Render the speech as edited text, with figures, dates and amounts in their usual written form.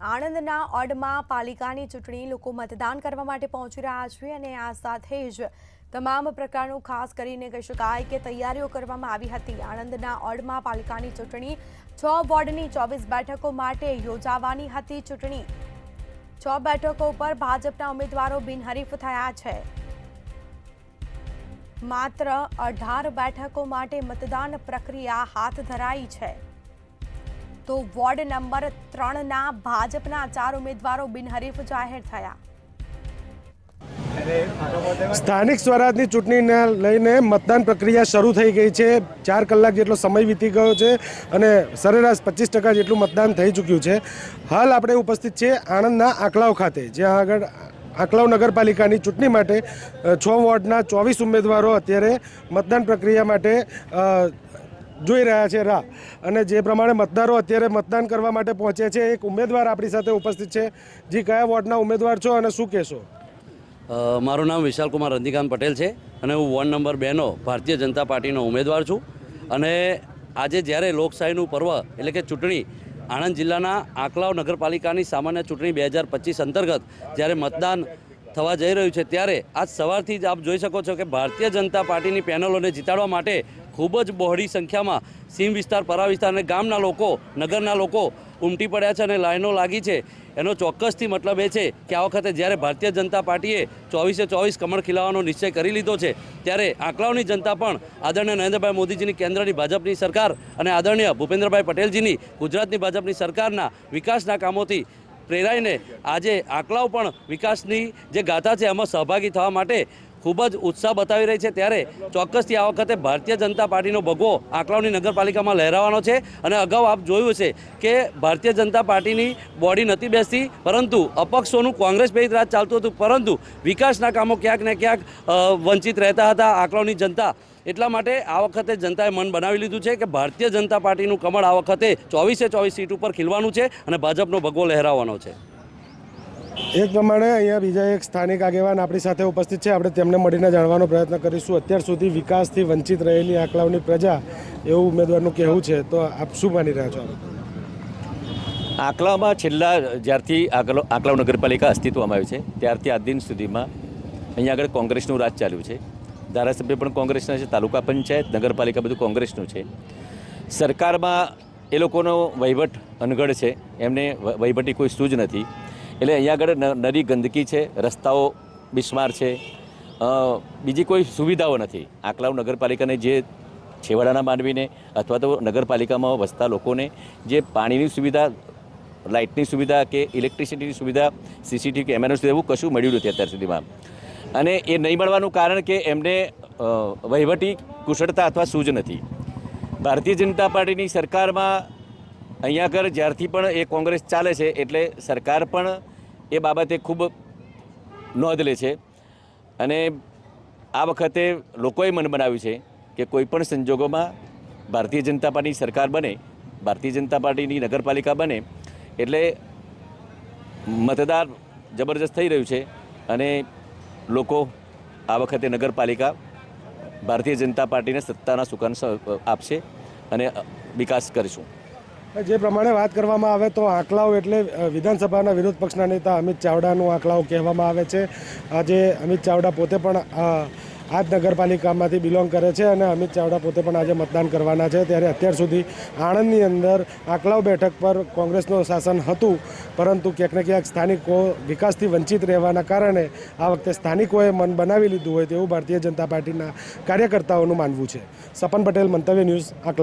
આણંદના ઓડમાં પાલિકાની ચૂંટણી લોકો મતદાન કરવા માટે પહોંચી રહ્યા છે અને આ સાથે જ તમામ પ્રકારનું ખાસ કરીને કહી શકાય કે તૈયારીઓ કરવામાં આવી હતી। આણંદના ઓડમાં પાલિકાની ચૂંટણી 6 વોર્ડની 24 બેઠકો માટે યોજાવાની હતી। ચૂંટણી 6 બેઠકો પર ભાજપના ઉમેદવારો બિનહરીફ થયા છે। માત્ર 18 બેઠકો માટે મતદાન પ્રક્રિયા હાથ ધરાઈ છે। તો વોર્ડ નંબર 3 ના ભાજપના 4 ઉમેદવારો બિનહરીફ જાહેર થયા। સ્થાનિક સ્વરાજની ચૂંટણીને લઈને મતદાન પ્રક્રિયા શરૂ થઈ ગઈ છે। 4 કલાક જેટલો સમય વીતી ગયો છે અને સરેરાશ 25% જેટલું મતદાન થઈ ચૂક્યું છે। હાલ આપણે ઉપસ્થિત છે આણંદના આંકલાવ ખાતે, જ્યાં આગળ આંકલાવ નગરપાલિકાની ચૂંટણી માટે 6 વોર્ડના 24 ઉમેદવારો અત્યારે મતદાન પ્રક્રિયા માટે જોઈ રહ્યા છે રાહ। અને જે પ્રમાણે મતદારો અત્યારે મતદાન કરવા માટે પહોંચ્યા છે, એક ઉમેદવાર આપણી સાથે ઉપસ્થિત છે। જી, કયા વોર્ડના ઉમેદવાર છો અને શું કહેશો? મારું નામ વિશાલ કુમાર રંતિકાંત પટેલ છે અને હું વોર્ડ નંબર 2 નો ભારતીય જનતા પાર્ટીનો ઉમેદવાર છું। અને આજે જ્યારે લોકશાહીનું પર્વ એટલે કે ચૂંટણી આણંદ જિલ્લાના આંકલાવ નગરપાલિકાની સામાન્ય ચૂંટણી 2025 અંતર્ગત જ્યારે મતદાન થવા જઈ રહ્યું છે, ત્યારે આજ સવારથી જ આપ જોઈ શકો છો કે ભારતીય જનતા પાર્ટીની પેનલોને જીતાડવા માટે ખૂબ જ બહોળી સંખ્યામાં સીમ વિસ્તાર, પરા વિસ્તાર અને ગામના લોકો, નગરના લોકો ઉમટી પડ્યા છે અને લાઈનો લાગી છે। એનો ચોક્કસથી મતલબ એ છે કે આ વખતે જ્યારે ભારતીય જનતા પાર્ટીએ 24/24 કમળ ખીલાવવાનો નિશ્ચય કરી લીધો છે, ત્યારે આંકલાવની જનતા પણ આદરણીય નરેન્દ્રભાઈ મોદીજીની કેન્દ્રની ભાજપની સરકાર અને આદરણીય ભૂપેન્દ્રભાઈ પટેલજીની ગુજરાતની ભાજપની સરકારના વિકાસના કામોથી પ્રેરાઈને આજે આંકલાવ પણ વિકાસની જે ગાથા છે એમાં સહભાગી થવા માટે ખૂબ જ ઉત્સાહ બતાવી રહી છે। ત્યારે ચોક્કસથી આ વખતે ભારતીય જનતા પાર્ટીનો ભગવો આંકલાવની નગરપાલિકામાં લહેરાવાનો છે। અને અગાઉ આપ જોયું છે કે ભારતીય જનતા પાર્ટીની બોડી નથી બેસતી, પરંતુ અપક્ષોનું કોંગ્રેસ પ્રેરિત રાજ ચાલતું હતું, પરંતુ વિકાસના કામો ક્યાંક ને ક્યાંક વંચિત રહેતા હતા આંકલાવની જનતા। એટલા માટે આ વખતે જનતાએ મન બનાવી લીધું છે કે ભારતીય જનતા પાર્ટીનું કમળ આ વખતે 24/24 સીટ ઉપર ખીલવાનું છે અને ભાજપનો ભગવો લહેરાવવાનો છે। એક પ્રમાણે અહીંયા બીજા એક સ્થાનિક આગેવાન આપણી સાથે ઉપસ્થિત છે, આપણે તેમને મળીને જાણવાનો પ્રયત્ન કરીશું। અત્યાર સુધી વિકાસથી વંચિત રહેલી આંકલાવની પ્રજા, એવું ઉમેદવારનું કહેવું છે, તો આપ શું માની રહ્યા છો? આંકલાવમાં છેલ્લા જ્યારથી આંકલાવ નગરપાલિકા અસ્તિત્વમાં આવ્યું છે ત્યારથી આજ દિન સુધીમાં અહીંયા આગળ કોંગ્રેસનું રાજ ચાલ્યું છે। ધારાસભ્ય પણ કોંગ્રેસના છે, તાલુકા પંચાયત, નગરપાલિકા બધું કોંગ્રેસનું છે। સરકારમાં એ લોકોનો વહીવટ અનગઢ છે, એમને વહીવટી કોઈ સૂઝ નથી। એટલે અહીંયા આગળ નરી ગંદકી છે, રસ્તાઓ બિસ્માર છે, બીજી કોઈ સુવિધાઓ નથી। આંકલાવ નગરપાલિકાને જે છેવાડાના માનવીને અથવા તો નગરપાલિકામાં વસતા લોકોને જે પાણીની સુવિધા, લાઇટની સુવિધા કે ઇલેક્ટ્રિસિટીની સુવિધા, સીસીટીવી કેમેરાની સુવિધા એવું કશું મળ્યું નથી અત્યાર સુધીમાં। અને એ નહીં મળવાનું કારણ કે એમને વહીવટી કુશળતા અથવા સૂઝ નથી। ભારતીય જનતા પાર્ટીની સરકારમાં અહીંયા આગળ જ્યારથી પણ એ કોંગ્રેસ ચાલે છે, એટલે સરકાર પણ એ બાબતે ખૂબ નોંધ લે છે। અને આ વખતે લોકોએ મન બનાવ્યું છે કે કોઈપણ સંજોગોમાં ભારતીય જનતા પાર્ટીની સરકાર બને, ભારતીય જનતા પાર્ટીની નગરપાલિકા બને એટલે મતદાર જબરજસ્ત થઈ રહ્યું છે અને લોકો આ વખતે નગરપાલિકા ભારતીય જનતા પાર્ટીને સત્તાના સુકાન આપશે અને વિકાસ કરીશું। જે પ્રમાણે વાત કરવામાં આવે તો આંકલાવ એટલે વિધાનસભાના વિરોધ પક્ષના નેતા અમિત ચાવડાનું આંકલાવ કહેવામાં આવે છે। આજે અમિત ચાવડા પોતે પણ આ જ નગરપાલિકામાંથી બિલોંગ કરે છે અને અમિત ચાવડા પોતે પણ આજે મતદાન કરવાના છે। ત્યારે અત્યાર સુધી આણંદની અંદર આંકલાવ બેઠક પર કોંગ્રેસનું શાસન હતું, પરંતુ ક્યાંક ને ક્યાંક સ્થાનિકો વિકાસથી વંચિત રહેવાના કારણે આ વખતે સ્થાનિકોએ મન બનાવી લીધું હોય તેવું ભારતીય જનતા પાર્ટીના કાર્યકર્તાઓનું માનવું છે। સપન પટેલ, મંતવ્ય ન્યૂઝ, આંકલાવ।